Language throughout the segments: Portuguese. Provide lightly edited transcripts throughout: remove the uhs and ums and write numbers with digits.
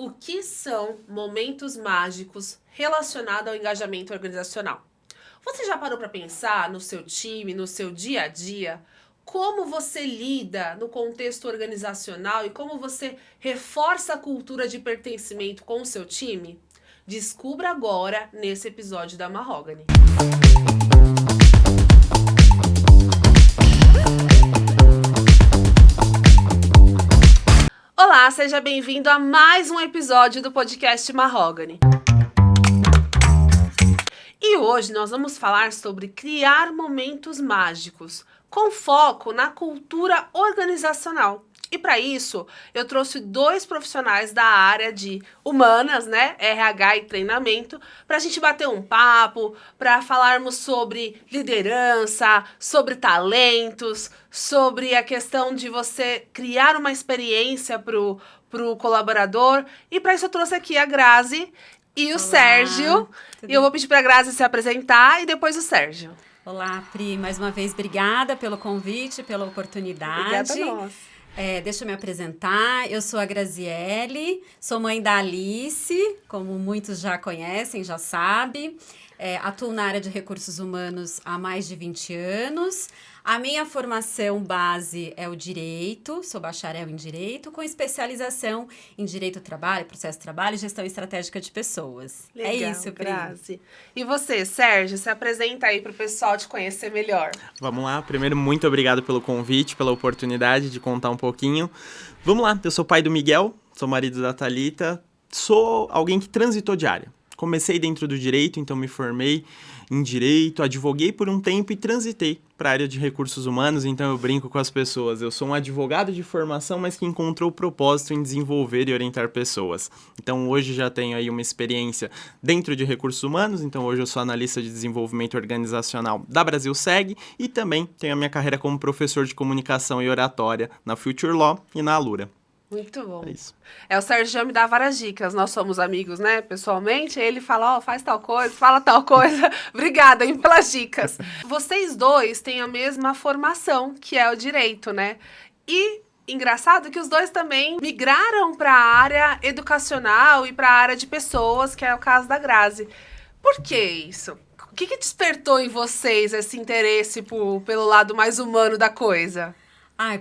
O que são momentos mágicos relacionados ao engajamento organizacional? Você já parou para pensar no seu time, no seu dia a dia, como você lida no contexto organizacional e como você reforça a cultura de pertencimento com o seu time? Descubra agora nesse episódio da Mahogany. Olá, seja bem-vindo a mais um episódio do podcast Mahogany. E hoje nós vamos falar sobre criar momentos mágicos, com foco na cultura organizacional. E para isso, eu trouxe dois profissionais da área de humanas, né, RH e treinamento, para a gente bater um papo, para falarmos sobre liderança, sobre talentos, sobre a questão de você criar uma experiência pro colaborador. E para isso eu trouxe aqui a Grazi e o Olá, Sérgio. E eu vou pedir para a Grazi se apresentar e depois o Sérgio. Olá, Pri. Mais uma vez, obrigada pelo convite, pela oportunidade. Obrigada a nós. Deixa eu me apresentar. Eu sou a Graziele, sou mãe da Alice, como muitos já conhecem, já sabem. Atuo na área de recursos humanos há mais de 20 anos. A minha formação base é o direito, sou bacharel em direito, com especialização em direito do trabalho, processo de trabalho e gestão estratégica de pessoas. Legal, é isso, Pri. Grazi. E você, Sérgio, se apresenta aí para o pessoal te conhecer melhor. Vamos lá. Primeiro, muito obrigado pelo convite, pela oportunidade de contar um pouquinho. Vamos lá. Eu sou pai do Miguel, sou marido da Thalita, sou alguém que transitou de área. Comecei dentro do direito, então me formei em direito, advoguei por um tempo e transitei para a área de recursos humanos, então eu brinco com as pessoas. Eu sou um advogado de formação, mas que encontrou o propósito em desenvolver e orientar pessoas. Então hoje já tenho aí uma experiência dentro de recursos humanos, então hoje eu sou analista de desenvolvimento organizacional da Brasilseg e também tenho a minha carreira como professor de comunicação e oratória na Future Law e na Alura. Muito bom. É isso. O Sérgio já me dá várias dicas. Nós somos amigos, né, pessoalmente. Ele fala, faz tal coisa, fala tal coisa. Obrigada, hein, pelas dicas. Vocês dois têm a mesma formação, que é o direito, né? E engraçado que os dois também migraram para a área educacional e para a área de pessoas, que é o caso da Grazi. Por que isso? O que despertou em vocês esse interesse pelo lado mais humano da coisa?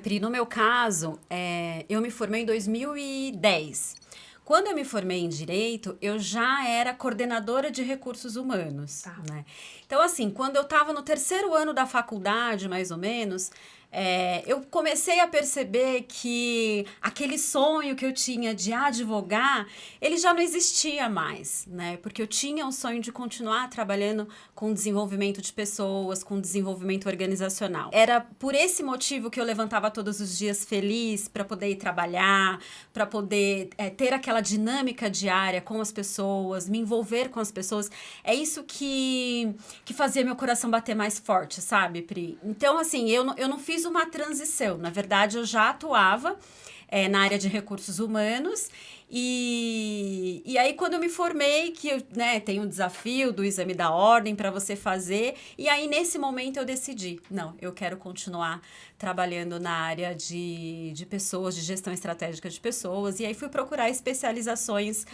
Pri, no meu caso, eu me formei em 2010. Quando eu me formei em Direito, eu já era coordenadora de recursos humanos, né? Então, assim, quando eu estava no terceiro ano da faculdade, mais ou menos, eu comecei a perceber que aquele sonho que eu tinha de advogar, ele já não existia mais, né? Porque eu tinha o sonho de continuar trabalhando com desenvolvimento de pessoas, com desenvolvimento organizacional. Era por esse motivo que eu levantava todos os dias feliz para poder ir trabalhar, para poder ter aquela dinâmica diária com as pessoas, me envolver com as pessoas. É isso que fazia meu coração bater mais forte, sabe, Pri? Então, assim, eu não fiz uma transição. Na verdade, eu já atuava na área de recursos humanos e aí quando eu me formei, que eu tenho um desafio do exame da ordem para você fazer, e aí nesse momento eu decidi, não, eu quero continuar trabalhando na área de pessoas, de gestão estratégica de pessoas, e aí fui procurar especializações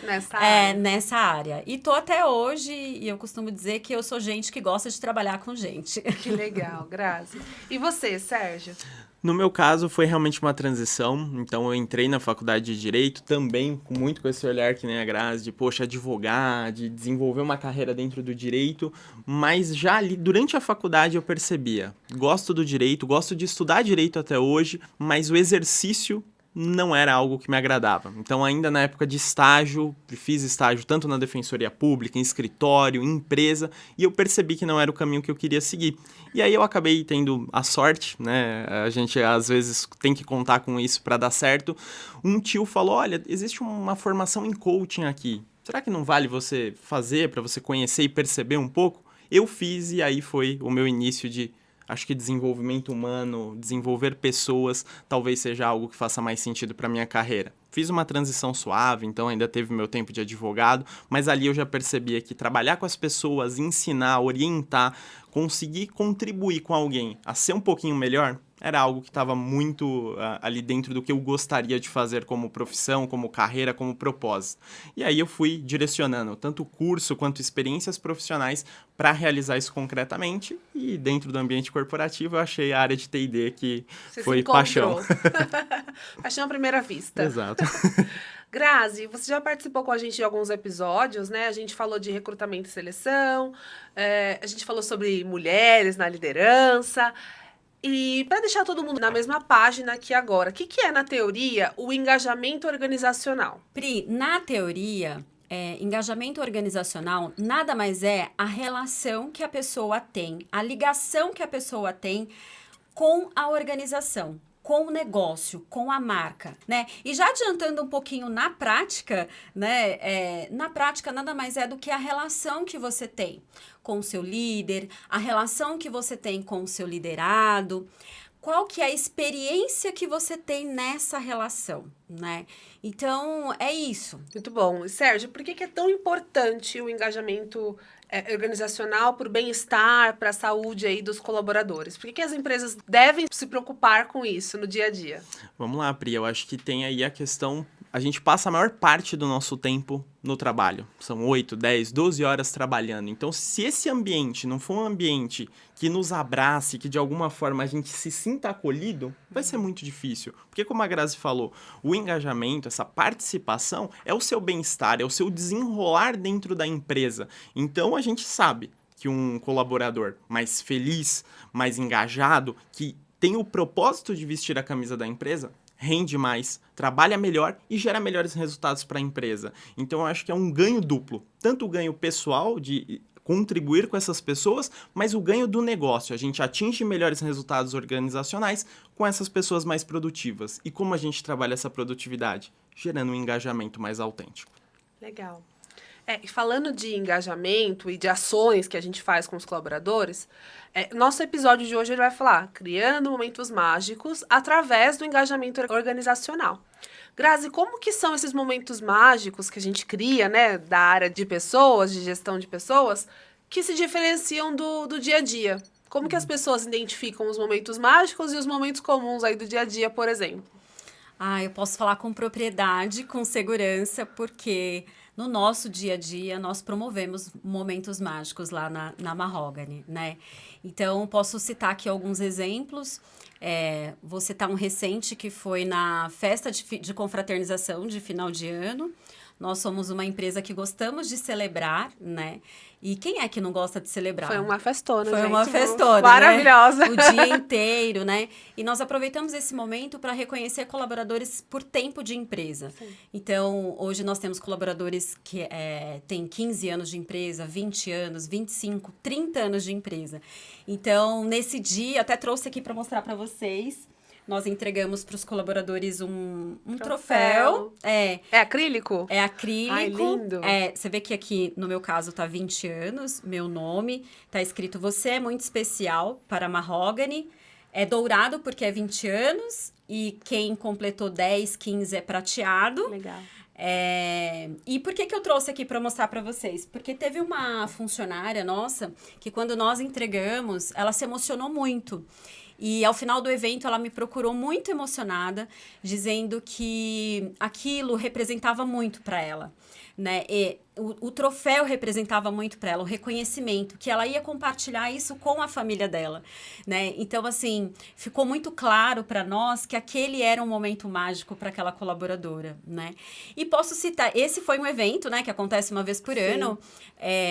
nessa área. E tô até hoje, e eu costumo dizer que eu sou gente que gosta de trabalhar com gente. Que legal, Grazi. E você, Sérgio? No meu caso, foi realmente uma transição, então eu entrei na faculdade de Direito também, muito com esse olhar que nem a Grazi, de, poxa, advogar, de desenvolver uma carreira dentro do direito, mas já ali, durante a faculdade, eu percebia, gosto do direito, gosto de estudar direito até hoje, mas o exercício não era algo que me agradava. Então, ainda na época de estágio, fiz estágio tanto na Defensoria Pública, em escritório, em empresa, e eu percebi que não era o caminho que eu queria seguir. E aí eu acabei tendo a sorte, né? A gente às vezes tem que contar com isso para dar certo. Um tio falou, olha, existe uma formação em coaching aqui. Será que não vale você fazer para você conhecer e perceber um pouco? Eu fiz e aí foi o meu início de... Acho que desenvolvimento humano, desenvolver pessoas, talvez seja algo que faça mais sentido para minha carreira. Fiz uma transição suave, então ainda teve meu tempo de advogado, mas ali eu já percebia que trabalhar com as pessoas, ensinar, orientar, conseguir contribuir com alguém a ser um pouquinho melhor, era algo que estava muito ali dentro do que eu gostaria de fazer como profissão, como carreira, como propósito. E aí eu fui direcionando tanto curso quanto experiências profissionais para realizar isso concretamente, e dentro do ambiente corporativo eu achei a área de T&D que foi paixão. Paixão à primeira vista. Exato. Grazi, você já participou com a gente de alguns episódios, né? A gente falou de recrutamento e seleção, a gente falou sobre mulheres na liderança. E para deixar todo mundo na mesma página aqui agora, o que é, na teoria, o engajamento organizacional? Pri, na teoria, engajamento organizacional nada mais é a relação que a pessoa tem, a ligação que a pessoa tem com a organização, com o negócio, com a marca, né? E já adiantando um pouquinho na prática, né? Na prática, nada mais é do que a relação que você tem com o seu líder, a relação que você tem com o seu liderado, qual que é a experiência que você tem nessa relação, né? Então, é isso. Muito bom. E, Sérgio, por que é tão importante o engajamento organizacional para o bem-estar, para a saúde aí dos colaboradores? Por que as empresas devem se preocupar com isso no dia a dia? Vamos lá, Pri. Eu acho que tem aí a questão... A gente passa a maior parte do nosso tempo no trabalho. São 8, 10, 12 horas trabalhando. Então, se esse ambiente não for um ambiente que nos abrace, que de alguma forma a gente se sinta acolhido, vai ser muito difícil. Porque, como a Grazi falou, o engajamento, essa participação, é o seu bem-estar, é o seu desenrolar dentro da empresa. Então, a gente sabe que um colaborador mais feliz, mais engajado, que tem o propósito de vestir a camisa da empresa, rende mais, trabalha melhor e gera melhores resultados para a empresa. Então, eu acho que é um ganho duplo. Tanto o ganho pessoal de contribuir com essas pessoas, mas o ganho do negócio. A gente atinge melhores resultados organizacionais com essas pessoas mais produtivas. E como a gente trabalha essa produtividade? Gerando um engajamento mais autêntico. Legal. E falando de engajamento e de ações que a gente faz com os colaboradores, nosso episódio de hoje ele vai falar criando momentos mágicos através do engajamento organizacional. Grazi, como que são esses momentos mágicos que a gente cria, né, da área de pessoas, de gestão de pessoas, que se diferenciam do dia a dia? Como que as pessoas identificam os momentos mágicos e os momentos comuns aí do dia a dia, por exemplo? Eu posso falar com propriedade, com segurança, porque no nosso dia a dia nós promovemos momentos mágicos lá na Mahogany, né? Então, posso citar aqui alguns exemplos. Vou citar um recente que foi na festa de confraternização de final de ano. Nós somos uma empresa que gostamos de celebrar, né? E quem é que não gosta de celebrar? Foi uma festona, Foi gente. uma festona, maravilhosa. Né? O dia inteiro, né? E nós aproveitamos esse momento para reconhecer colaboradores por tempo de empresa. Sim. Então, hoje nós temos colaboradores que têm 15 anos de empresa, 20 anos, 25, 30 anos de empresa. Então, nesse dia, até trouxe aqui para mostrar para vocês. Nós entregamos para os colaboradores um troféu. É acrílico? É acrílico. Ai, lindo. Você vê que aqui, no meu caso, tá 20 anos, meu nome. Tá escrito, você é muito especial para a Mahogany. É dourado porque é 20 anos. E quem completou 10, 15 é prateado. Legal. E por que eu trouxe aqui para mostrar para vocês? Porque teve uma funcionária nossa que quando nós entregamos, ela se emocionou muito. E ao final do evento, ela me procurou muito emocionada, dizendo que aquilo representava muito para ela, né? E o troféu representava muito para ela, o reconhecimento, que ela ia compartilhar isso com a família dela, né? Então, assim, ficou muito claro para nós que aquele era um momento mágico para aquela colaboradora, né? E posso citar, esse foi um evento, né, que acontece uma vez por ano,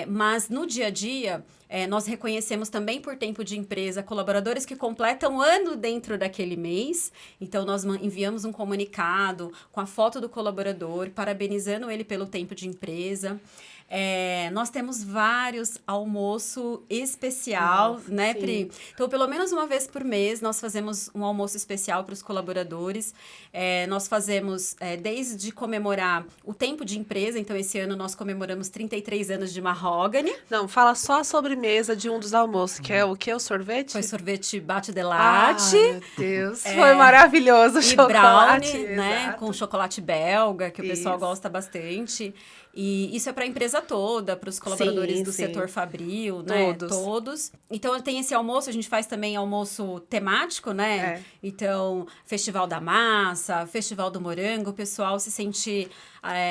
mas no dia a dia, nós reconhecemos também por tempo de empresa colaboradores que completam ano dentro daquele mês. Então, nós enviamos um comunicado com a foto do colaborador, parabenizando ele pelo tempo de empresa. Nós temos vários almoço especial, né, Pri? Então, pelo menos uma vez por mês, nós fazemos um almoço especial para os colaboradores. Nós fazemos, desde comemorar o tempo de empresa, então esse ano nós comemoramos 33 anos de Mahogany. Não, fala só a sobremesa de um dos almoços, que é o quê? O sorvete? Foi sorvete bate de latte. Meu Deus, foi maravilhoso o e chocolate. Brownie, né, com chocolate belga, que o pessoal gosta bastante. E isso é para a empresa toda, para os colaboradores do setor fabril, né? Todos. Então, tem esse almoço, a gente faz também almoço temático, né? Então, Festival da Massa, Festival do Morango, o pessoal se sente...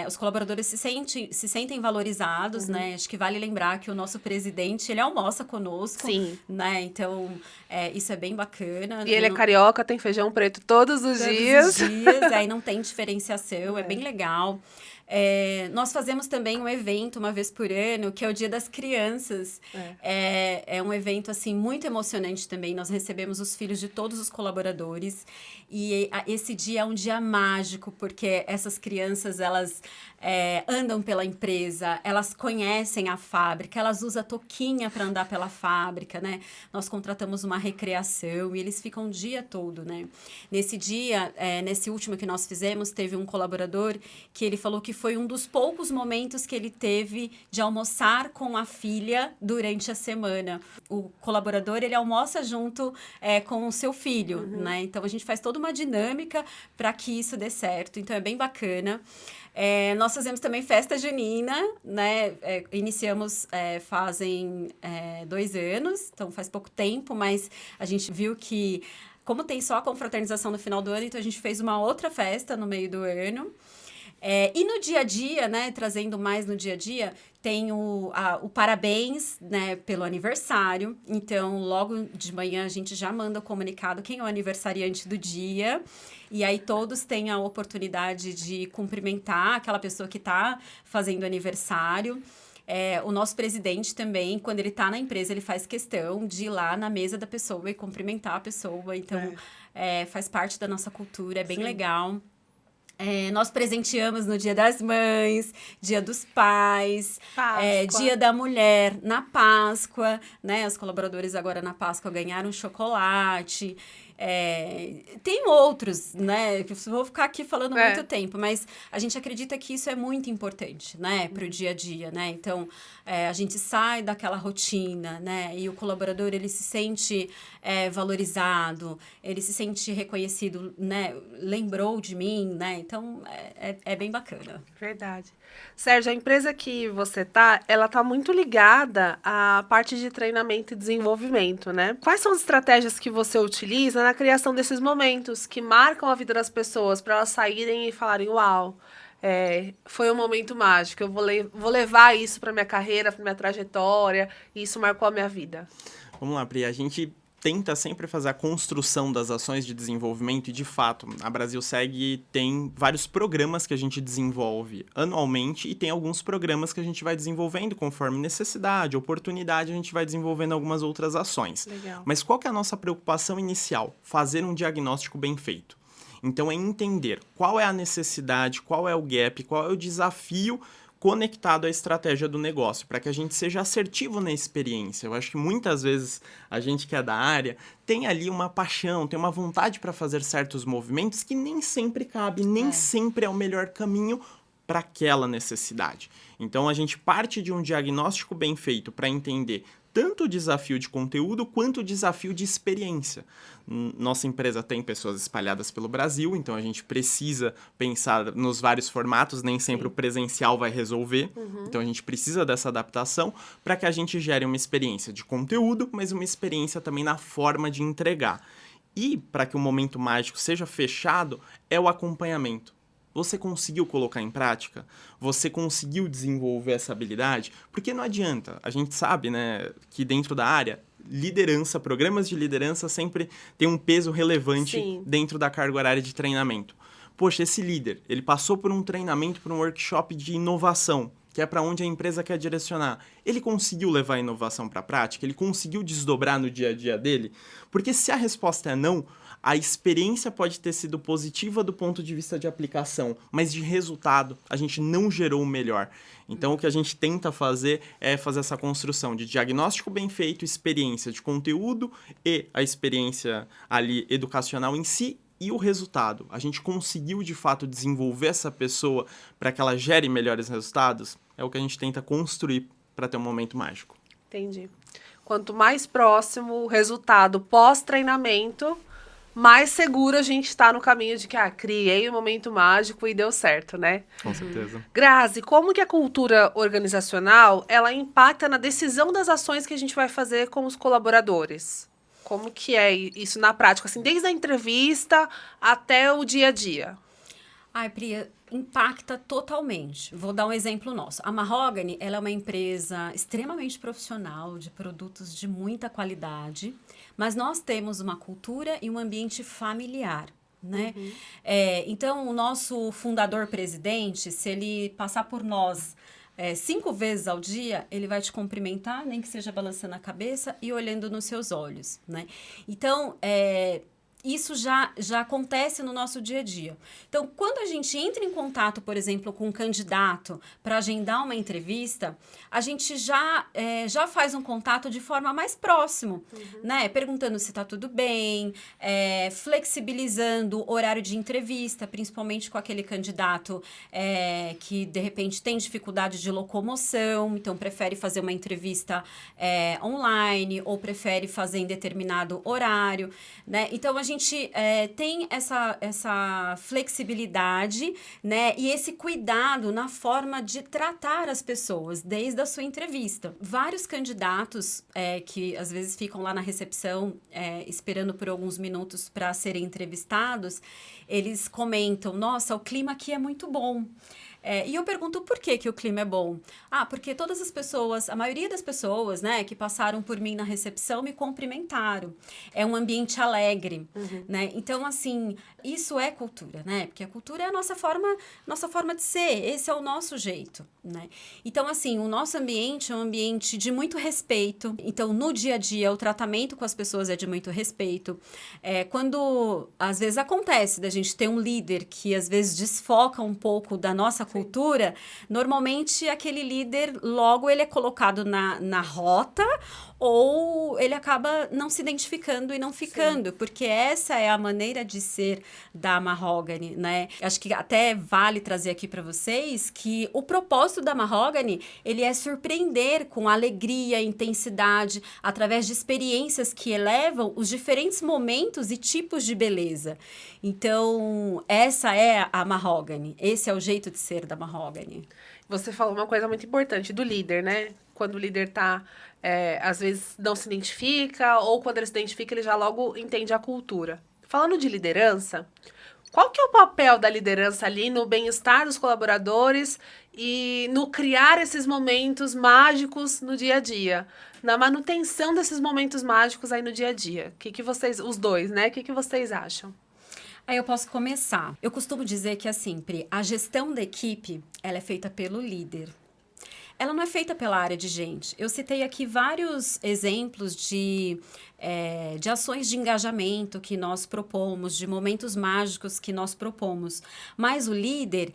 os colaboradores se sentem valorizados, né? Acho que vale lembrar que o nosso presidente, ele almoça conosco, né? Então, isso é bem bacana. E ele é carioca, tem feijão preto todos os dias. Aí não tem diferenciação, é bem legal. Nós fazemos também um evento uma vez por ano, que é o Dia das Crianças. É um evento, assim, muito emocionante também. Nós recebemos os filhos de todos os colaboradores. E esse dia é um dia mágico, porque essas crianças, elas andam pela empresa, elas conhecem a fábrica, elas usam touquinha para andar pela fábrica, né? Nós contratamos uma recreação e eles ficam o dia todo, né? Nesse dia, nesse último que nós fizemos, teve um colaborador que ele falou que foi um dos poucos momentos que ele teve de almoçar com a filha durante a semana. O colaborador, ele almoça junto com o seu filho, né? Então, a gente faz toda uma dinâmica para que isso dê certo. Então, é bem bacana. Nós fazemos também festa junina, né? Iniciamos fazem 2 anos, então faz pouco tempo, mas a gente viu que, como tem só a confraternização no final do ano, então a gente fez uma outra festa no meio do ano. E no dia a dia, né, trazendo mais no dia a dia, tem o parabéns, né, pelo aniversário. Então, logo de manhã, a gente já manda o comunicado quem é o aniversariante do dia. E aí, todos têm a oportunidade de cumprimentar aquela pessoa que está fazendo aniversário. O nosso presidente também, quando ele está na empresa, ele faz questão de ir lá na mesa da pessoa e cumprimentar a pessoa. Então, faz parte da nossa cultura, é bem legal. Nós presenteamos no Dia das Mães, Dia dos Pais, Dia da Mulher, na Páscoa, né? Os colaboradores agora na Páscoa ganharam chocolate. Tem outros, né? Que eu vou ficar aqui falando muito tempo, mas a gente acredita que isso é muito importante, né? Para o dia a dia, né? Então, a gente sai daquela rotina, né? E o colaborador, ele se sente valorizado, ele se sente reconhecido, né? Lembrou de mim, né? Então, é bem bacana. Verdade. Sérgio, a empresa que você ela tá muito ligada à parte de treinamento e desenvolvimento, né? Quais são as estratégias que você utiliza na criação desses momentos que marcam a vida das pessoas para elas saírem e falarem, uau, foi um momento mágico, eu vou levar isso para minha carreira, para minha trajetória, e isso marcou a minha vida? Vamos lá, Pri, a gente tenta sempre fazer a construção das ações de desenvolvimento e, de fato, a Brasilseg tem vários programas que a gente desenvolve anualmente e tem alguns programas que a gente vai desenvolvendo conforme necessidade, oportunidade, a gente vai desenvolvendo algumas outras ações. Legal. Mas qual que é a nossa preocupação inicial? Fazer um diagnóstico bem feito. Então, é entender qual é a necessidade, qual é o gap, qual é o desafio conectado à estratégia do negócio, para que a gente seja assertivo na experiência. Eu acho que muitas vezes a gente que é da área tem ali uma paixão, tem uma vontade para fazer certos movimentos que nem sempre cabe, nem sempre é o melhor caminho para aquela necessidade. Então, a gente parte de um diagnóstico bem feito para entender tanto o desafio de conteúdo quanto o desafio de experiência. Nossa empresa tem pessoas espalhadas pelo Brasil, então a gente precisa pensar nos vários formatos, nem sempre o presencial vai resolver. Então a gente precisa dessa adaptação para que a gente gere uma experiência de conteúdo, mas uma experiência também na forma de entregar. E para que o momento mágico seja fechado, é o acompanhamento. Você conseguiu colocar em prática? Você conseguiu desenvolver essa habilidade? Porque não adianta. A gente sabe, né, que dentro da área, liderança, programas de liderança sempre tem um peso relevante dentro da carga horária de treinamento. Poxa, esse líder, ele passou por um treinamento, por um workshop de inovação, que é para onde a empresa quer direcionar. Ele conseguiu levar a inovação para a prática? Ele conseguiu desdobrar no dia a dia dele? Porque se a resposta é não, a experiência pode ter sido positiva do ponto de vista de aplicação, mas de resultado a gente não gerou o melhor. Então, o que a gente tenta fazer é fazer essa construção de diagnóstico bem feito, experiência de conteúdo e a experiência ali educacional em si e o resultado. A gente conseguiu, de fato, desenvolver essa pessoa para que ela gere melhores resultados? É o que a gente tenta construir para ter um momento mágico. Entendi. Quanto mais próximo o resultado pós-treinamento, mais seguro a gente tá no caminho de que, criei um momento mágico e deu certo, né? Com certeza. Grazi, como que a cultura organizacional, ela impacta na decisão das ações que a gente vai fazer com os colaboradores? Como que é isso na prática, assim, desde a entrevista até o dia a dia? Ai, Priya, impacta totalmente. Vou dar um exemplo nosso. A Mahogany, ela é uma empresa extremamente profissional, de produtos de muita qualidade, mas nós temos uma cultura e um ambiente familiar, né? Então, o nosso fundador-presidente, se ele passar por nós 5 vezes ao dia, ele vai te cumprimentar, nem que seja balançando a cabeça e olhando nos seus olhos, né? Então, isso já acontece no nosso dia a dia. Então, quando a gente entra em contato, por exemplo, com um candidato para agendar uma entrevista, a gente já faz um contato de forma mais próximo, né? Perguntando se está tudo bem, flexibilizando o horário de entrevista, principalmente com aquele candidato que, de repente, tem dificuldade de locomoção, então prefere fazer uma entrevista online ou prefere fazer em determinado horário, né? Então, a gente tem essa flexibilidade, né, e esse cuidado na forma de tratar as pessoas desde a sua entrevista. Vários candidatos que às vezes ficam lá na recepção esperando por alguns minutos para serem entrevistados, eles comentam, nossa, o clima aqui é muito bom. E eu pergunto por que o clima é bom. Porque todas as pessoas, a maioria das pessoas, né, que passaram por mim na recepção me cumprimentaram. É um ambiente alegre, né? Então, assim, isso é cultura, né? Porque a cultura é a nossa forma de ser, esse é o nosso jeito, né? Então, assim, o nosso ambiente é um ambiente de muito respeito. Então, no dia a dia, o tratamento com as pessoas é de muito respeito. Quando, às vezes, acontece da gente ter um líder que, às vezes, desfoca um pouco da nossa cultura, normalmente aquele líder, logo ele é colocado na rota ou ele acaba não se identificando e não ficando, porque essa é a maneira de ser da Mahogany, né? Acho que até vale trazer aqui para vocês que o propósito da Mahogany, ele é surpreender com alegria, intensidade, através de experiências que elevam os diferentes momentos e tipos de beleza. Então, essa é a Mahogany, esse é o jeito de ser da Mahogany. Você falou uma coisa muito importante do líder, né? Quando o líder tá, às vezes não se identifica, ou quando ele se identifica, ele já logo entende a cultura. Falando de liderança, qual que é o papel da liderança ali no bem-estar dos colaboradores e no criar esses momentos mágicos no dia a dia? Na manutenção desses momentos mágicos aí no dia a dia. O que vocês, os dois, né? O que vocês acham? Aí eu posso começar. Eu costumo dizer que, assim, Pri, a gestão da equipe, ela é feita pelo líder. Ela não é feita pela área de gente. Eu citei aqui vários exemplos de ações de engajamento que nós propomos, de momentos mágicos que nós propomos. Mas o líder,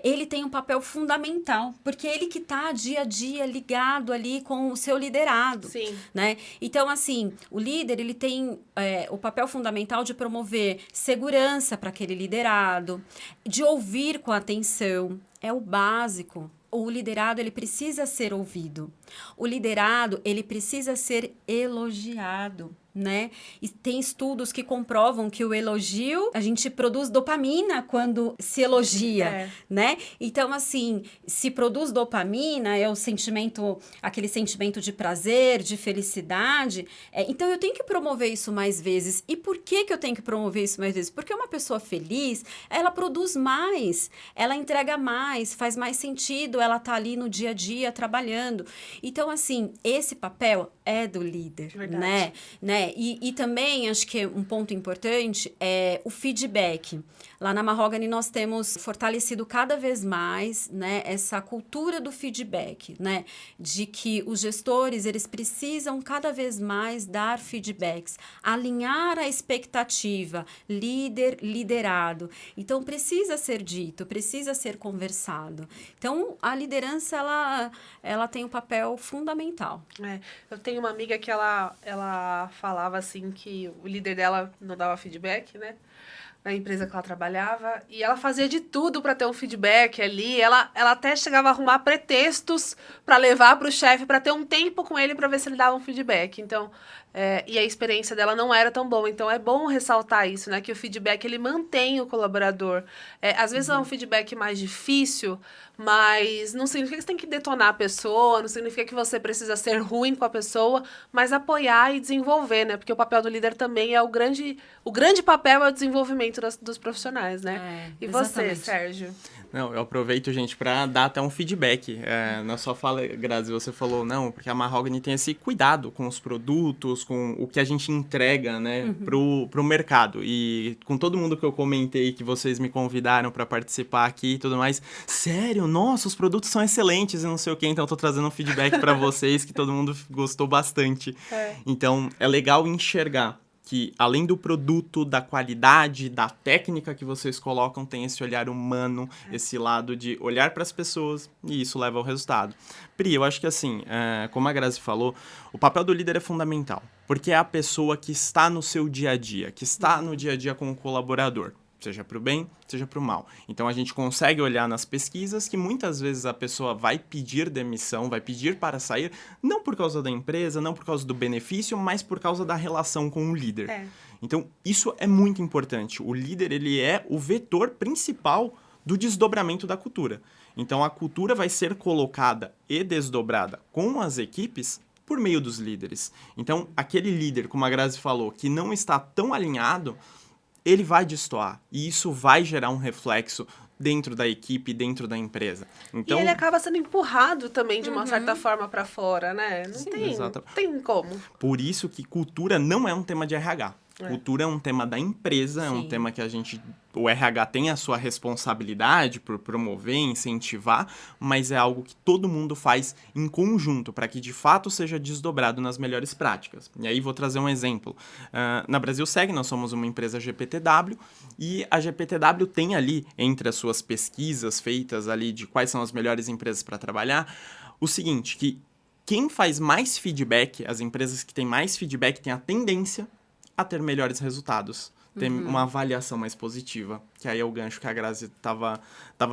ele tem um papel fundamental, porque ele que está dia a dia ligado ali com o seu liderado. Sim. Né? Então, assim, o líder, ele tem o papel fundamental de promover segurança para aquele liderado, de ouvir com atenção, é o básico. O liderado, ele precisa ser ouvido. O liderado, ele precisa ser elogiado, né? E tem estudos que comprovam que o elogio, a gente produz dopamina quando se elogia, né? Então, assim, se produz dopamina, é o sentimento, aquele sentimento de prazer, de felicidade. Então, eu tenho que promover isso mais vezes. E por que eu tenho que promover isso mais vezes? Porque uma pessoa feliz, ela produz mais, ela entrega mais, faz mais sentido, ela tá ali no dia a dia trabalhando. Então, assim, esse papel é do líder, né? E também, acho que um ponto importante é o feedback. Lá na Mahogany, nós temos fortalecido cada vez mais, né, essa cultura do feedback, né? De que os gestores, eles precisam cada vez mais dar feedbacks, alinhar a expectativa, líder, liderado. Então, precisa ser dito, precisa ser conversado. Então, a liderança, ela tem um papel fundamental. Eu tenho uma amiga que ela falava assim que o líder dela não dava feedback, né? Na empresa que ela trabalhava, e ela fazia de tudo para ter um feedback ali, ela até chegava a arrumar pretextos para levar para o chefe, para ter um tempo com ele para ver se ele dava um feedback. Então, e a experiência dela não era tão boa. Então, é bom ressaltar isso, né? Que o feedback, ele mantém o colaborador. Às vezes é um feedback mais difícil, mas não significa que você tem que detonar a pessoa, não significa que você precisa ser ruim com a pessoa, mas apoiar e desenvolver, né? Porque o papel do líder também é o grande papel é o desenvolvimento dos profissionais, né? E você, Sérgio? Não, eu aproveito, gente, para dar até um feedback. Na sua fala, Grazi, você falou, não, porque a Mahogany tem esse cuidado com os produtos, com o que a gente entrega, né, pro mercado. E com todo mundo que eu comentei, que vocês me convidaram para participar aqui e tudo mais, sério, nossa, os produtos são excelentes e não sei o quê, então eu tô trazendo um feedback para vocês que todo mundo gostou bastante. Então, é legal enxergar que além do produto, da qualidade, da técnica que vocês colocam, tem esse olhar humano, esse lado de olhar para as pessoas, e isso leva ao resultado. Pri, eu acho que assim, como a Grazi falou, o papel do líder é fundamental, porque é a pessoa que está no seu dia a dia, que está no dia a dia com o colaborador. Seja para o bem, seja para o mal. Então, a gente consegue olhar nas pesquisas que muitas vezes a pessoa vai pedir demissão, vai pedir para sair, não por causa da empresa, não por causa do benefício, mas por causa da relação com o líder. Então, isso é muito importante. O líder, ele é o vetor principal do desdobramento da cultura. Então, a cultura vai ser colocada e desdobrada com as equipes por meio dos líderes. Então, aquele líder, como a Grazi falou, que não está tão alinhado, ele vai destoar, e isso vai gerar um reflexo dentro da equipe, dentro da empresa. Então, e ele acaba sendo empurrado também, de uma certa forma, para fora, né? Não tem como. Por isso que cultura não é um tema de RH. Cultura é um tema da empresa, é um tema que o RH tem a sua responsabilidade por promover, incentivar, mas é algo que todo mundo faz em conjunto, para que de fato seja desdobrado nas melhores práticas. E aí vou trazer um exemplo. Na Brasilseg, nós somos uma empresa GPTW, e a GPTW tem ali, entre as suas pesquisas feitas ali de quais são as melhores empresas para trabalhar, o seguinte, que quem faz mais feedback, as empresas que têm mais feedback, têm a tendência a ter melhores resultados, ter uma avaliação mais positiva, que aí é o gancho que a Grazi estava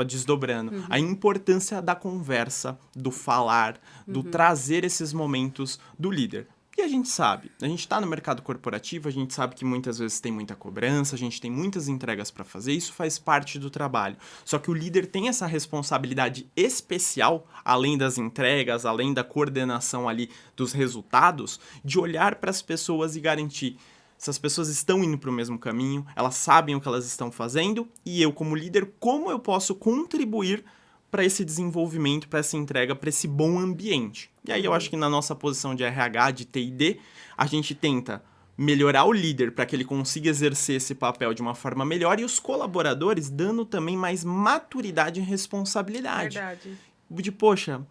desdobrando. A importância da conversa, do falar, do trazer esses momentos do líder. E a gente sabe, a gente está no mercado corporativo, a gente sabe que muitas vezes tem muita cobrança, a gente tem muitas entregas para fazer, isso faz parte do trabalho. Só que o líder tem essa responsabilidade especial, além das entregas, além da coordenação ali dos resultados, de olhar para as pessoas e garantir essas pessoas estão indo para o mesmo caminho, elas sabem o que elas estão fazendo, e eu, como líder, como eu posso contribuir para esse desenvolvimento, para essa entrega, para esse bom ambiente. E aí eu acho que na nossa posição de RH, de T&D, a gente tenta melhorar o líder para que ele consiga exercer esse papel de uma forma melhor, e os colaboradores dando também mais maturidade e responsabilidade. Verdade. De, poxa,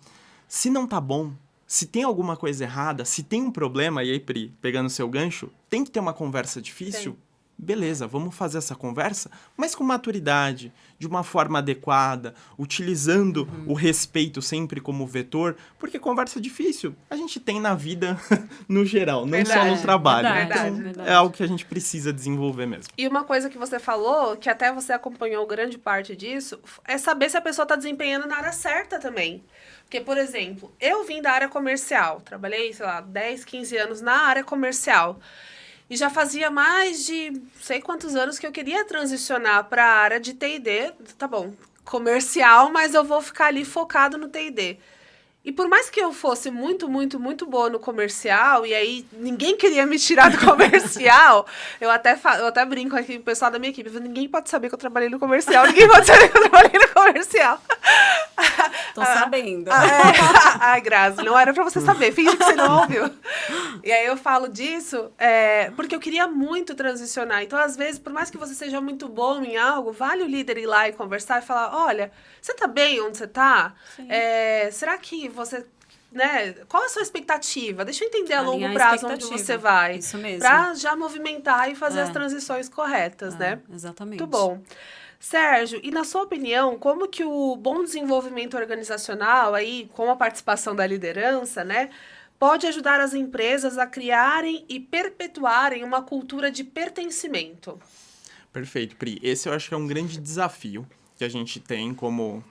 se não tá bom, se tem alguma coisa errada, se tem um problema, e aí, Pri, pegando o seu gancho, tem que ter uma conversa difícil? Tem. Beleza, vamos fazer essa conversa, mas com maturidade, de uma forma adequada, utilizando o respeito sempre como vetor, porque conversa difícil a gente tem na vida no geral, não só no trabalho. Então, é algo que a gente precisa desenvolver mesmo. E uma coisa que você falou, que até você acompanhou grande parte disso, é saber se a pessoa está desempenhando na área certa também. Porque, por exemplo, eu vim da área comercial, trabalhei, sei lá, 10, 15 anos na área comercial. E já fazia mais de não sei quantos anos que eu queria transicionar para a área de T&D. Tá bom, comercial, mas eu vou ficar ali focado no T&D. E por mais que eu fosse muito, muito, muito boa no comercial, e aí ninguém queria me tirar do comercial, eu até brinco aqui com o pessoal da minha equipe, ninguém pode saber que eu trabalhei no comercial, ninguém pode saber que eu trabalhei no comercial. Tô sabendo. Ai, Grazi, não era pra você saber, finge que você não ouviu. E aí eu falo disso porque eu queria muito transicionar. Então, às vezes, por mais que você seja muito bom em algo, vale o líder ir lá e conversar e falar, olha, você tá bem onde você tá? Será que você... Né? Qual a sua expectativa? Deixa eu entender a longo prazo onde você vai. Isso mesmo. Pra já movimentar e fazer as transições corretas, né? Exatamente. Muito bom. Sérgio, e na sua opinião, como que o bom desenvolvimento organizacional, aí, com a participação da liderança, né, pode ajudar as empresas a criarem e perpetuarem uma cultura de pertencimento? Perfeito, Pri. Esse eu acho que é um grande desafio. que a gente tem como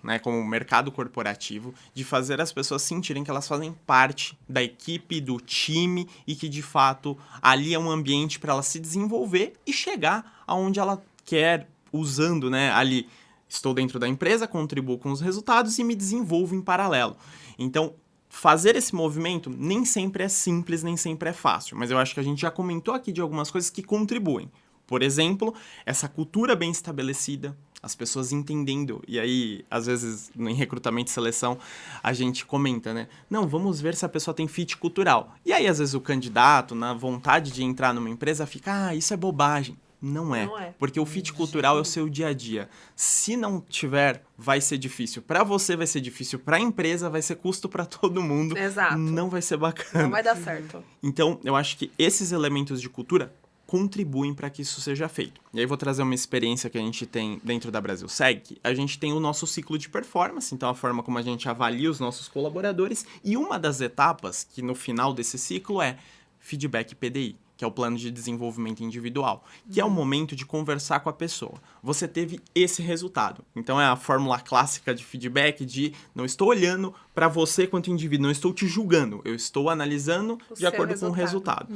mercado corporativo, de fazer as pessoas sentirem que elas fazem parte da equipe, do time, e que, de fato, ali é um ambiente para ela se desenvolver e chegar aonde ela quer, usando, né, ali, estou dentro da empresa, contribuo com os resultados e me desenvolvo em paralelo. Então, fazer esse movimento nem sempre é simples, nem sempre é fácil, mas eu acho que a gente já comentou aqui de algumas coisas que contribuem. Por exemplo, essa cultura bem estabelecida, as pessoas entendendo, e aí, às vezes, em recrutamento e seleção, a gente comenta, né? Não, vamos ver se a pessoa tem fit cultural. E aí, às vezes, o candidato, na vontade de entrar numa empresa, fica, isso é bobagem. Não é, porque o fit cultural é o seu dia a dia. Se não tiver, vai ser difícil. Para você vai ser difícil, para a empresa vai ser custo para todo mundo. Exato. Não vai ser bacana. Não vai dar certo. Então, eu acho que esses elementos de cultura contribuem para que isso seja feito. E aí vou trazer uma experiência que a gente tem dentro da Brasilseg. A gente tem o nosso ciclo de performance, então a forma como a gente avalia os nossos colaboradores, e uma das etapas que no final desse ciclo é feedback PDI, que é o plano de desenvolvimento individual, que é o momento de conversar com a pessoa. Você teve esse resultado. Então é a fórmula clássica de feedback de não estou olhando para você quanto indivíduo, não estou te julgando, eu estou analisando de acordo com o resultado.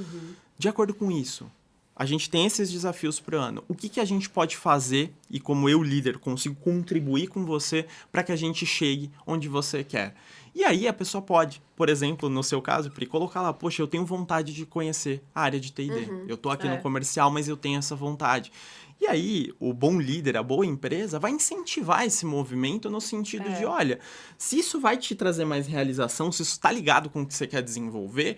De acordo com isso, a gente tem esses desafios para o ano. O que a gente pode fazer e como eu, líder, consigo contribuir com você para que a gente chegue onde você quer? E aí a pessoa pode, por exemplo, no seu caso, Pri, colocar lá, poxa, eu tenho vontade de conhecer a área de T&D. Eu estou aqui no comercial, mas eu tenho essa vontade. E aí, o bom líder, a boa empresa, vai incentivar esse movimento no sentido de, olha, se isso vai te trazer mais realização, se isso está ligado com o que você quer desenvolver,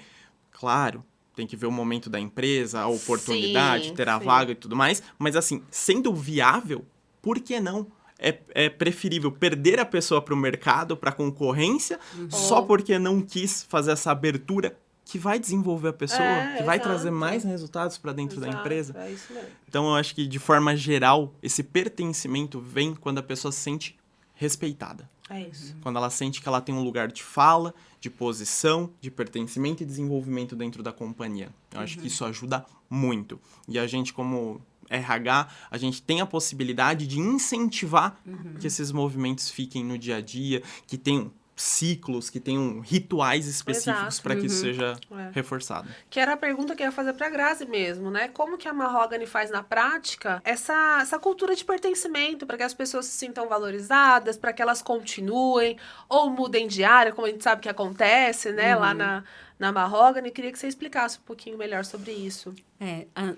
claro, tem que ver o momento da empresa, a oportunidade, ter a vaga e tudo mais. Mas assim, sendo viável, por que não? É preferível perder a pessoa para o mercado, para a concorrência, só porque não quis fazer essa abertura que vai desenvolver a pessoa, que vai trazer mais resultados para dentro da empresa. É isso mesmo. Então, eu acho que, de forma geral, esse pertencimento vem quando a pessoa se sente respeitada. É isso. Quando ela sente que ela tem um lugar de fala, de posição, de pertencimento e desenvolvimento dentro da companhia. Eu acho que isso ajuda muito. E a gente, como RH, a gente tem a possibilidade de incentivar que esses movimentos fiquem no dia a dia, que tenham ciclos, que tenham rituais específicos para que isso seja reforçado. Que era a pergunta que eu ia fazer para a Grazi mesmo, né? Como que a Mahogany faz na prática essa cultura de pertencimento para que as pessoas se sintam valorizadas, para que elas continuem ou mudem de área, como a gente sabe que acontece, né? Lá na Mahogany. Queria que você explicasse um pouquinho melhor sobre isso.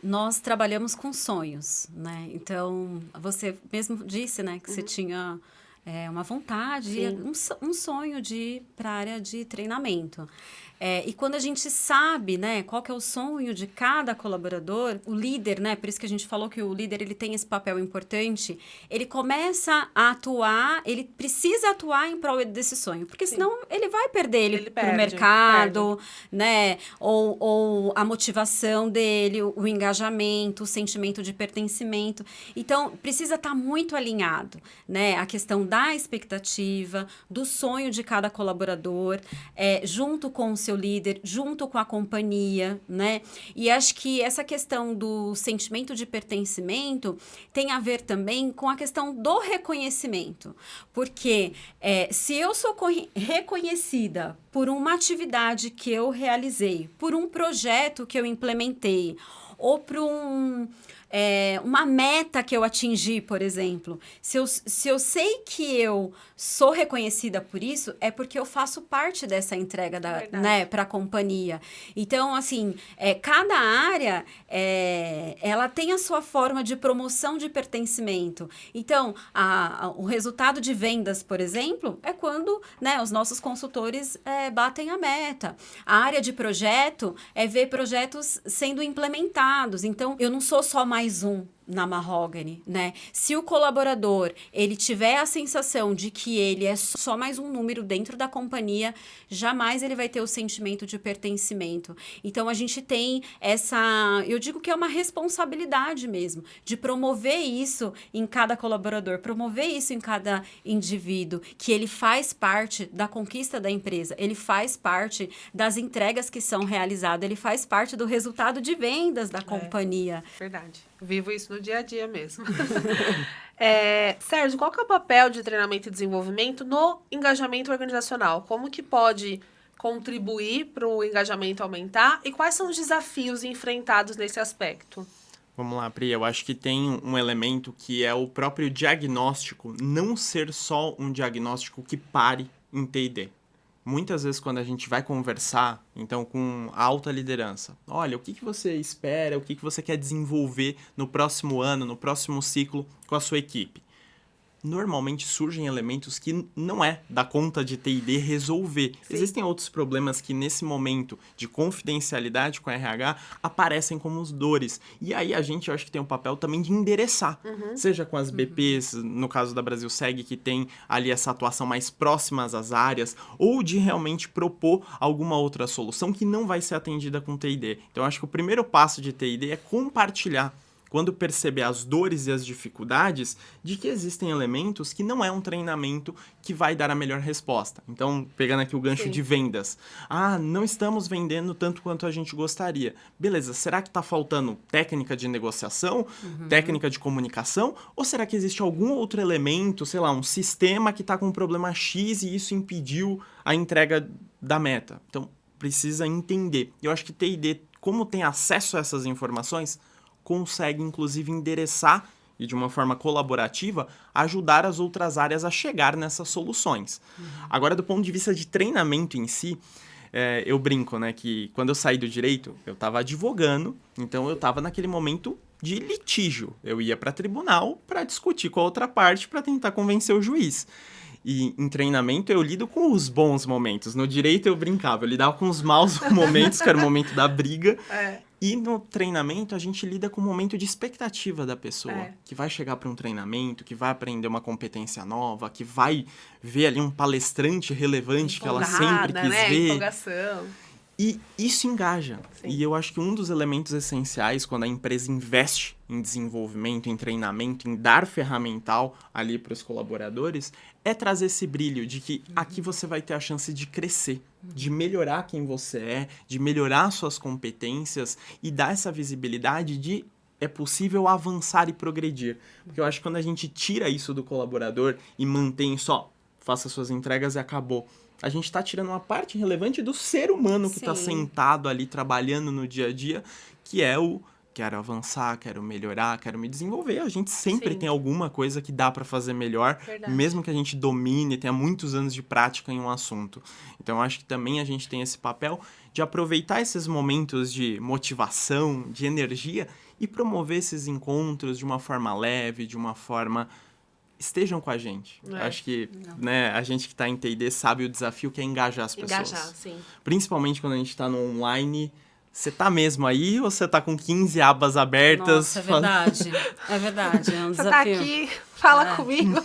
Nós trabalhamos com sonhos, né? Então, você mesmo disse, né, que você tinha uma vontade, um sonho de ir para a área de treinamento. E quando a gente sabe, né, qual que é o sonho de cada colaborador, o líder, né, por isso que a gente falou que o líder ele tem esse papel importante, ele começa a atuar, ele precisa atuar em prol desse sonho, porque senão ele vai perder ele para o mercado, né, ou a motivação dele, o engajamento, o sentimento de pertencimento. Então, precisa estar muito alinhado, né, a questão da expectativa, do sonho de cada colaborador, junto com o seu líder, junto com a companhia, né? E acho que essa questão do sentimento de pertencimento tem a ver também com a questão do reconhecimento. Porque se eu sou reconhecida por uma atividade que eu realizei, por um projeto que eu implementei, ou por uma meta que eu atingi, por exemplo. Se eu sei que eu sou reconhecida por isso, é porque eu faço parte dessa entrega né, para a companhia. Então, assim, cada área, ela tem a sua forma de promoção de pertencimento. Então, o resultado de vendas, por exemplo, é quando, né, os nossos consultores batem a meta. A área de projeto é ver projetos sendo implementados. Então, eu não sou só mais um na Mahogany, né? Se o colaborador, ele tiver a sensação de que ele é só mais um número dentro da companhia, jamais ele vai ter o sentimento de pertencimento. Então, a gente tem eu digo que é uma responsabilidade mesmo, de promover isso em cada colaborador, promover isso em cada indivíduo, que ele faz parte da conquista da empresa, ele faz parte das entregas que são realizadas, ele faz parte do resultado de vendas da companhia. Verdade. Vivo isso no dia a dia mesmo. Sérgio, qual que é o papel de treinamento e desenvolvimento no engajamento organizacional? Como que pode contribuir para o engajamento aumentar? E quais são os desafios enfrentados nesse aspecto? Vamos lá, Pri, eu acho que tem um elemento que é o próprio diagnóstico, não ser só um diagnóstico que pare em T&D. Muitas vezes quando a gente vai conversar, então, com a alta liderança, olha, o que você espera, o que você quer desenvolver no próximo ano, no próximo ciclo com a sua equipe? Normalmente surgem elementos que não é da conta de T&D resolver. Sim. Existem outros problemas que nesse momento de confidencialidade com a RH aparecem como os dores. E aí a gente, eu acho que tem um papel também de endereçar. Seja com as BPs, no caso da Brasilseg, que tem ali essa atuação mais próxima às áreas, ou de realmente propor alguma outra solução que não vai ser atendida com T&D. Então eu acho que o primeiro passo de T&D é compartilhar, quando perceber as dores e as dificuldades, de que existem elementos que não é um treinamento que vai dar a melhor resposta. Então, pegando aqui o gancho de vendas. Não estamos vendendo tanto quanto a gente gostaria. Beleza, será que está faltando técnica de negociação, técnica de comunicação? Ou será que existe algum outro elemento, sei lá, um sistema que está com um problema X e isso impediu a entrega da meta? Então, precisa entender. Eu acho que T&D, como tem acesso a essas informações, consegue, inclusive, endereçar e, de uma forma colaborativa, ajudar as outras áreas a chegar nessas soluções. Agora, do ponto de vista de treinamento em si, eu brinco, né, que quando eu saí do direito, eu estava advogando, então eu estava naquele momento de litígio. Eu ia para tribunal para discutir com a outra parte para tentar convencer o juiz. E em treinamento eu lido com os bons momentos. No direito eu brincava, eu lidava com os maus momentos, que era o momento da briga. E no treinamento a gente lida com o momento de expectativa da pessoa, que vai chegar para um treinamento, que vai aprender uma competência nova, que vai ver ali um palestrante relevante que ela sempre quis ver. Empolgação. E isso engaja. Sim. E eu acho que um dos elementos essenciais quando a empresa investe em desenvolvimento, em treinamento, em dar ferramental ali para os colaboradores, é trazer esse brilho de que aqui você vai ter a chance de crescer, de melhorar quem você é, de melhorar suas competências e dar essa visibilidade de é possível avançar e progredir. Porque eu acho que quando a gente tira isso do colaborador e mantém só, faça suas entregas e acabou, a gente está tirando uma parte relevante do ser humano que está sentado ali, trabalhando no dia a dia, que é o quero avançar, quero melhorar, quero me desenvolver. A gente sempre tem alguma coisa que dá para fazer melhor, mesmo que a gente domine, tenha muitos anos de prática em um assunto. Então, eu acho que também a gente tem esse papel de aproveitar esses momentos de motivação, de energia e promover esses encontros de uma forma leve, de uma forma... Estejam com a gente. Acho que a gente que está em T&D sabe o desafio que é engajar as pessoas. Engajar, sim. Principalmente quando a gente está no online. Você tá mesmo aí ou você tá com 15 abas abertas? Nossa, é verdade. É verdade, é um desafio. Você tá aqui, fala comigo.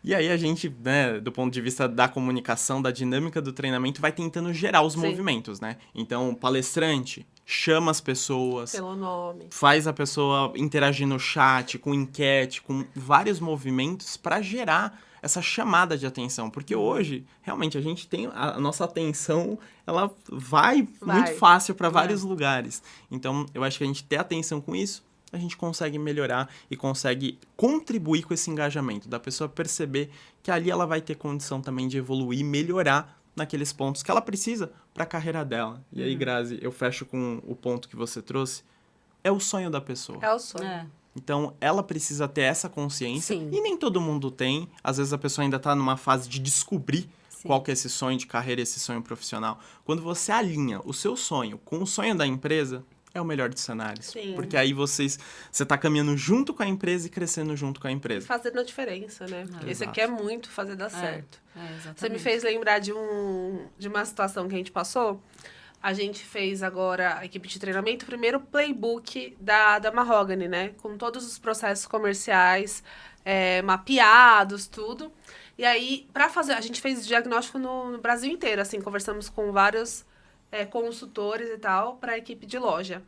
E aí a gente, né, do ponto de vista da comunicação, da dinâmica do treinamento, vai tentando gerar os movimentos, né? Então, palestrante... Chama as pessoas, pelo nome, faz a pessoa interagir no chat, com enquete, com vários movimentos para gerar essa chamada de atenção. Porque hoje, realmente, a gente tem a nossa atenção, ela vai muito fácil para vários lugares. Então, eu acho que a gente ter atenção com isso, a gente consegue melhorar e consegue contribuir com esse engajamento, da pessoa perceber que ali ela vai ter condição também de evoluir, melhorar naqueles pontos que ela precisa para a carreira dela. E aí, Grazi, eu fecho com o ponto que você trouxe. É o sonho da pessoa. É o sonho. Então, ela precisa ter essa consciência. E nem todo mundo tem. Às vezes, a pessoa ainda está numa fase de descobrir qual que é esse sonho de carreira, esse sonho profissional. Quando você alinha o seu sonho com o sonho da empresa, é o melhor dos cenários. Sim. Porque aí você está caminhando junto com a empresa e crescendo junto com a empresa. Fazendo a diferença, né? Porque você quer muito fazer dar certo. Exatamente. Você me fez lembrar de uma situação que a gente passou. A gente fez agora, a equipe de treinamento, o primeiro playbook da Mahogany, né? Com todos os processos comerciais mapeados, tudo. E aí, para fazer, a gente fez diagnóstico no Brasil inteiro, assim, conversamos com vários consultores e tal, para a equipe de loja.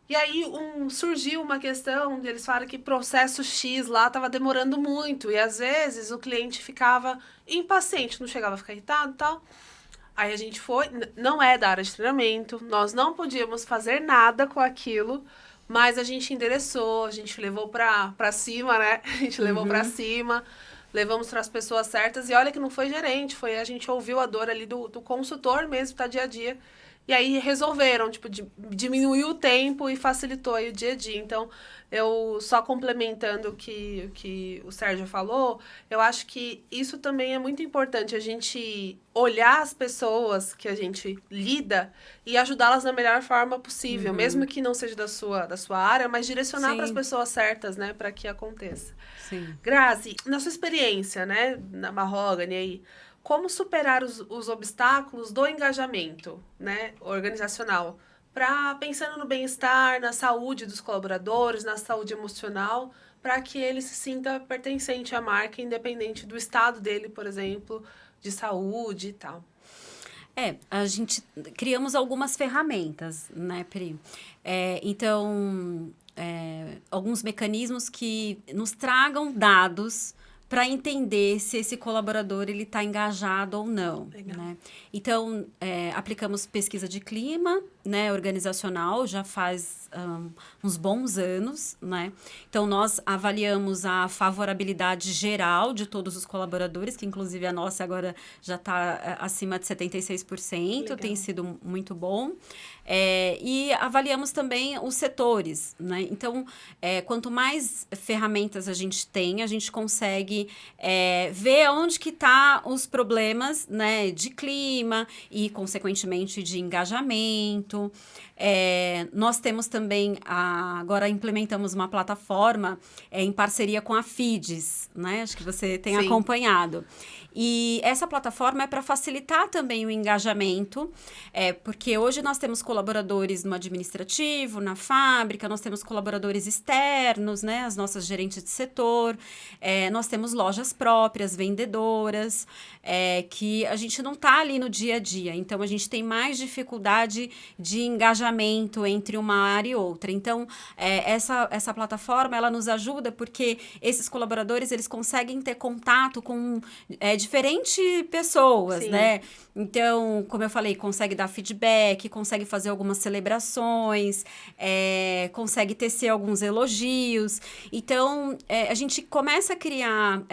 E aí surgiu uma questão, eles falaram que processo X lá estava demorando muito, e às vezes o cliente ficava impaciente, não chegava a ficar irritado e tal. Aí a gente foi, não é da área de treinamento, nós não podíamos fazer nada com aquilo, mas a gente endereçou, a gente levou pra cima, né? A gente levou pra cima, levamos para as pessoas certas, e olha que não foi gerente, a gente ouviu a dor ali do consultor mesmo, tá dia a dia. E aí resolveram, tipo, diminuiu o tempo e facilitou aí o dia a dia. Então, eu só complementando o que o Sérgio falou, eu acho que isso também é muito importante, a gente olhar as pessoas que a gente lida e ajudá-las da melhor forma possível, mesmo que não seja da sua área, mas direcionar para as pessoas certas, né, para que aconteça. Sim. Grazi, na sua experiência, né, na Mahogany aí, como superar os obstáculos do engajamento, né, organizacional, pensando no bem-estar, na saúde dos colaboradores, na saúde emocional, para que ele se sinta pertencente à marca, independente do estado dele, por exemplo, de saúde e tal. A gente criamos algumas ferramentas, né, Pri? Então, alguns mecanismos que nos tragam dados para entender se esse colaborador ele está engajado ou não. Né? Então, aplicamos pesquisa de clima, né, organizacional, já faz uns bons anos. Né? Então, nós avaliamos a favorabilidade geral de todos os colaboradores, que inclusive a nossa agora já está acima de 76%, legal. Tem sido muito bom. E avaliamos também os setores. Né? Então, quanto mais ferramentas a gente tem, a gente consegue ver onde que tá os problemas, né, de clima e, consequentemente, de engajamento. Nós temos também, agora implementamos uma plataforma em parceria com a FIDES, né? Acho que você tem Sim. acompanhado. E essa plataforma é para facilitar também o engajamento, porque hoje nós temos colaboradores no administrativo, na fábrica, nós temos colaboradores externos, né, as nossas gerentes de setor, nós temos lojas próprias, vendedoras, que a gente não está ali no dia a dia, então a gente tem mais dificuldade de engajamento entre uma área e outra. Então, essa plataforma, ela nos ajuda porque esses colaboradores, eles conseguem ter contato com diferentes pessoas, Sim. né? Então, como eu falei, consegue dar feedback, consegue fazer algumas celebrações, consegue tecer alguns elogios. Então, a gente começa a criar,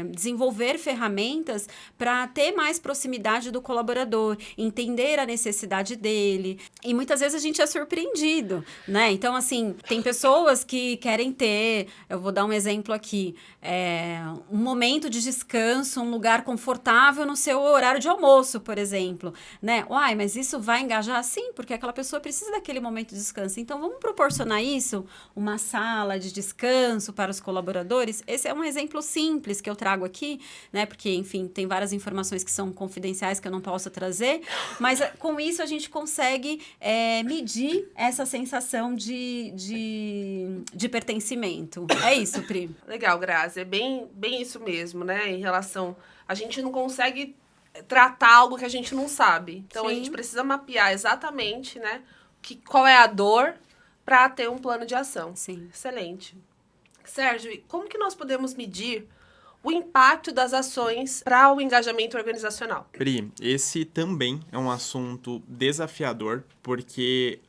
desenvolver ferramentas para ter mais proximidade do colaborador, entender a necessidade dele. E muitas vezes a gente é surpreendido, né? Então, assim, tem pessoas que querem ter, eu vou dar um exemplo aqui, um momento de descanso, um lugar confortável no seu horário de almoço, por exemplo, né? Uai, mas isso vai engajar? Sim, porque aquela pessoa precisa daquele momento de descanso. Então, vamos proporcionar isso, uma sala de descanso para os colaboradores. Esse é um exemplo simples que eu trago aqui, né? Porque, enfim, tem várias informações que são confidenciais que eu não posso trazer, mas com isso a gente consegue medir essa sensação de pertencimento. É isso, Pri. Legal, Grazi. É bem isso mesmo, né? Em relação... A gente não consegue tratar algo que a gente não sabe. Então, Sim. a gente precisa mapear exatamente, né, qual é a dor para ter um plano de ação. Sim. Excelente. Sérgio, como que nós podemos medir o impacto das ações para o engajamento organizacional? Pri, esse também é um assunto desafiador, porque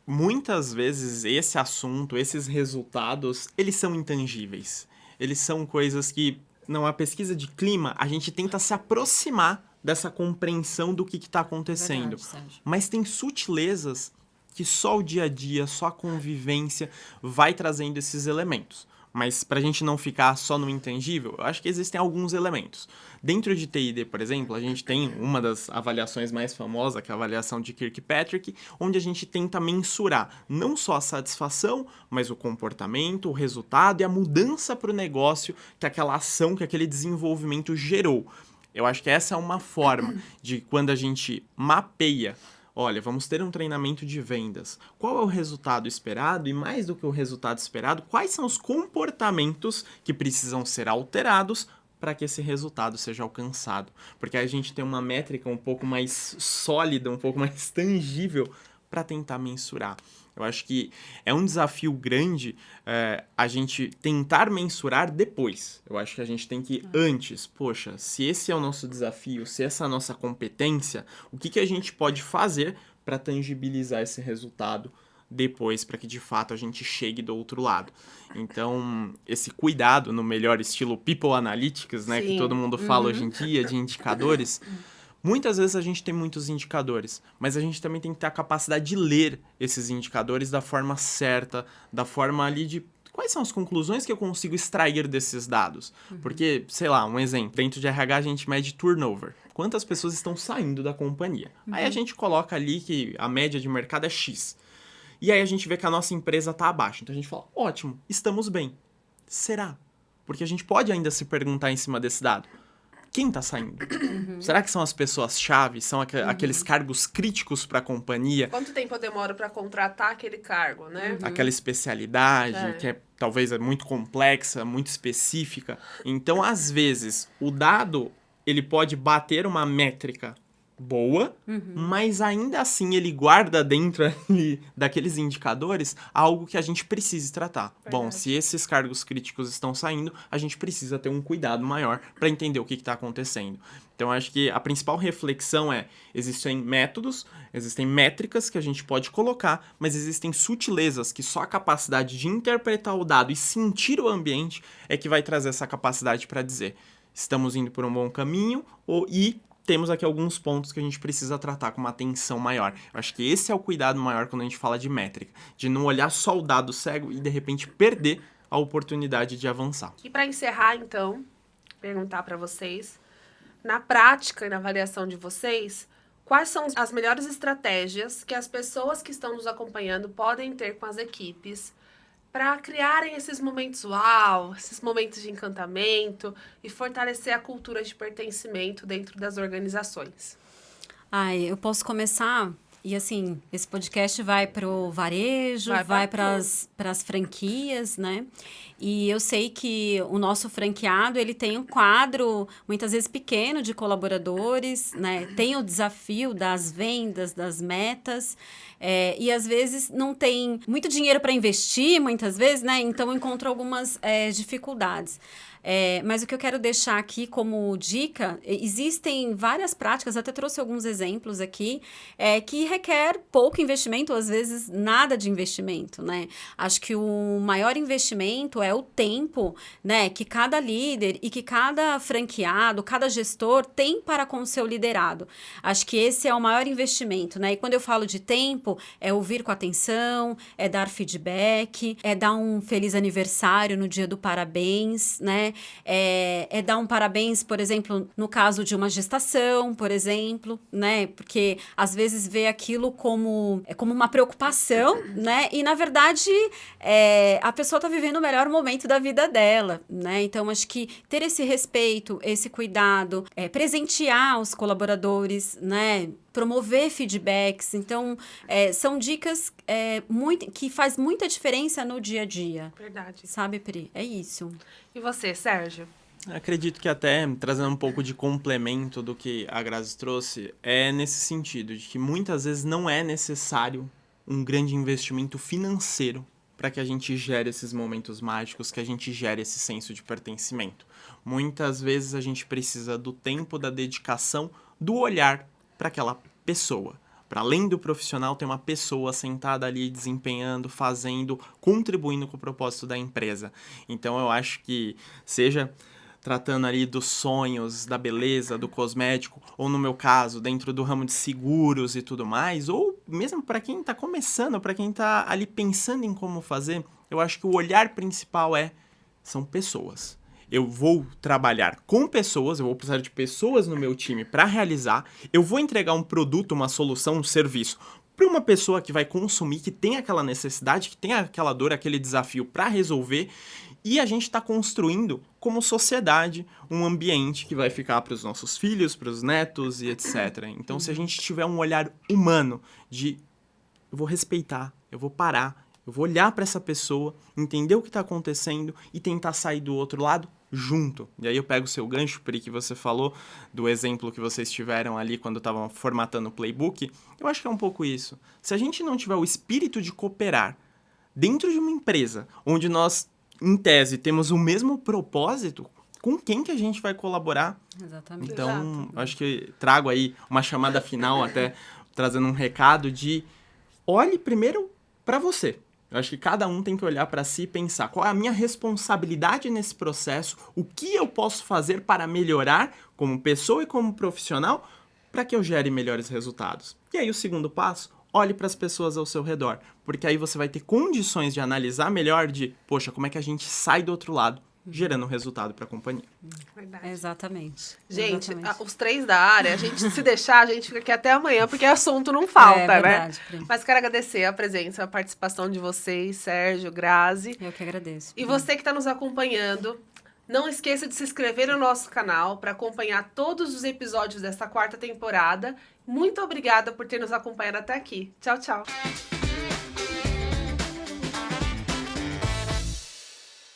muitas vezes esse assunto, esses resultados, eles são intangíveis. Eles são coisas que, na pesquisa de clima, a gente tenta se aproximar dessa compreensão do que está acontecendo. Verdade, mas tem sutilezas que só o dia a dia, só a convivência vai trazendo esses elementos. Mas para a gente não ficar só no intangível, eu acho que existem alguns elementos. Dentro de TID, por exemplo, a gente tem uma das avaliações mais famosas, que é a avaliação de Kirkpatrick, onde a gente tenta mensurar não só a satisfação, mas o comportamento, o resultado e a mudança para o negócio que aquela ação, que aquele desenvolvimento gerou. Eu acho que essa é uma forma de quando a gente mapeia. Olha, vamos ter um treinamento de vendas. Qual é o resultado esperado? E mais do que o resultado esperado, quais são os comportamentos que precisam ser alterados para que esse resultado seja alcançado? Porque a gente tem uma métrica um pouco mais sólida, um pouco mais tangível para tentar mensurar. Eu acho que é um desafio grande a gente tentar mensurar depois. Eu acho que a gente tem que antes, poxa, se esse é o nosso desafio, se essa é a nossa competência, o que a gente pode fazer para tangibilizar esse resultado depois para que de fato a gente chegue do outro lado. Então, esse cuidado no melhor estilo People Analytics, né, que todo mundo fala hoje em dia, de indicadores, muitas vezes a gente tem muitos indicadores, mas a gente também tem que ter a capacidade de ler esses indicadores da forma certa, da forma ali de quais são as conclusões que eu consigo extrair desses dados. Porque, sei lá, um exemplo, dentro de RH a gente mede turnover. Quantas pessoas estão saindo da companhia? Aí a gente coloca ali que a média de mercado é X. E aí a gente vê que a nossa empresa está abaixo. Então a gente fala, ótimo, estamos bem. Será? Porque a gente pode ainda se perguntar em cima desse dado. Quem está saindo? Será que são as pessoas-chave? São aqueles cargos críticos para a companhia? Quanto tempo eu demoro para contratar aquele cargo, né? Aquela especialidade que talvez é muito complexa, muito específica. Então, às vezes, o dado ele pode bater uma métrica boa, mas ainda assim ele guarda dentro ali daqueles indicadores algo que a gente precisa tratar. Verdade. Bom, se esses cargos críticos estão saindo, a gente precisa ter um cuidado maior para entender o que está acontecendo. Então, acho que a principal reflexão existem métodos, existem métricas que a gente pode colocar, mas existem sutilezas que só a capacidade de interpretar o dado e sentir o ambiente é que vai trazer essa capacidade para dizer estamos indo por um bom caminho e temos aqui alguns pontos que a gente precisa tratar com uma atenção maior. Eu acho que esse é o cuidado maior quando a gente fala de métrica, de não olhar só o dado cego e, de repente, perder a oportunidade de avançar. E para encerrar, então, perguntar para vocês, na prática e na avaliação de vocês, quais são as melhores estratégias que as pessoas que estão nos acompanhando podem ter com as equipes para criarem esses momentos uau, esses momentos de encantamento e fortalecer a cultura de pertencimento dentro das organizações? Eu posso começar. E assim, esse podcast vai para o varejo, vai para as franquias, né? E eu sei que o nosso franqueado, ele tem um quadro, muitas vezes pequeno, de colaboradores, né? Tem o desafio das vendas, das metas, e às vezes não tem muito dinheiro para investir, muitas vezes, né? Então, encontra algumas dificuldades. Mas o que eu quero deixar aqui como dica, existem várias práticas, até trouxe alguns exemplos aqui, que requer pouco investimento, ou às vezes nada de investimento, né? Acho que o maior investimento é o tempo, né, que cada líder e que cada franqueado, cada gestor tem para com o seu liderado. Acho que esse é o maior investimento, né? E quando eu falo de tempo, é ouvir com atenção, é dar feedback, é dar um feliz aniversário no dia do parabéns, né? É dar um parabéns, por exemplo, no caso de uma gestação, por exemplo, né? Porque às vezes vê aquilo como uma preocupação, né? E na verdade a pessoa está vivendo o melhor momento da vida dela, né? Então acho que ter esse respeito, esse cuidado, presentear os colaboradores, né? Promover feedbacks. Então, são dicas que faz muita diferença no dia a dia. Verdade. Sabe, Pri? É isso. E você, Sérgio? Acredito que até, trazendo um pouco de complemento do que a Grazi trouxe, é nesse sentido, de que muitas vezes não é necessário um grande investimento financeiro para que a gente gere esses momentos mágicos, que a gente gere esse senso de pertencimento. Muitas vezes a gente precisa do tempo, da dedicação, do olhar para aquela pessoa. Para além do profissional, tem uma pessoa sentada ali desempenhando, fazendo, contribuindo com o propósito da empresa. Então eu acho que seja tratando ali dos sonhos, da beleza, do cosmético, ou no meu caso, dentro do ramo de seguros e tudo mais, ou mesmo para quem está começando, para quem está ali pensando em como fazer, eu acho que o olhar principal são pessoas. Eu vou trabalhar com pessoas, eu vou precisar de pessoas no meu time para realizar, eu vou entregar um produto, uma solução, um serviço para uma pessoa que vai consumir, que tem aquela necessidade, que tem aquela dor, aquele desafio para resolver, e a gente está construindo como sociedade um ambiente que vai ficar para os nossos filhos, para os netos e etc. Então, se a gente tiver um olhar humano de eu vou respeitar, eu vou parar, eu vou olhar para essa pessoa, entender o que está acontecendo e tentar sair do outro lado junto. E aí eu pego o seu gancho, Pri, que você falou, do exemplo que vocês tiveram ali quando estavam formatando o playbook. Eu acho que é um pouco isso. Se a gente não tiver o espírito de cooperar dentro de uma empresa, onde nós, em tese, temos o mesmo propósito, com quem que a gente vai colaborar? Exatamente. Então, acho que trago aí uma chamada final, até trazendo um recado de olhe primeiro para você. Eu acho que cada um tem que olhar para si e pensar qual é a minha responsabilidade nesse processo, o que eu posso fazer para melhorar como pessoa e como profissional para que eu gere melhores resultados. E aí o segundo passo, olhe para as pessoas ao seu redor, porque aí você vai ter condições de analisar melhor de, poxa, como é que a gente sai do outro lado, gerando resultado para a companhia. Verdade. Exatamente. Gente, Exatamente. os 3 da área, a gente se deixar, a gente fica aqui até amanhã, porque assunto não falta, verdade, né? Pri. Mas quero agradecer a presença, a participação de vocês, Sérgio, Grazi. Eu que agradeço. E Pri. você que está nos acompanhando, não esqueça de se inscrever no nosso canal para acompanhar todos os episódios desta 4ª temporada. Muito obrigada por ter nos acompanhado até aqui. Tchau, tchau.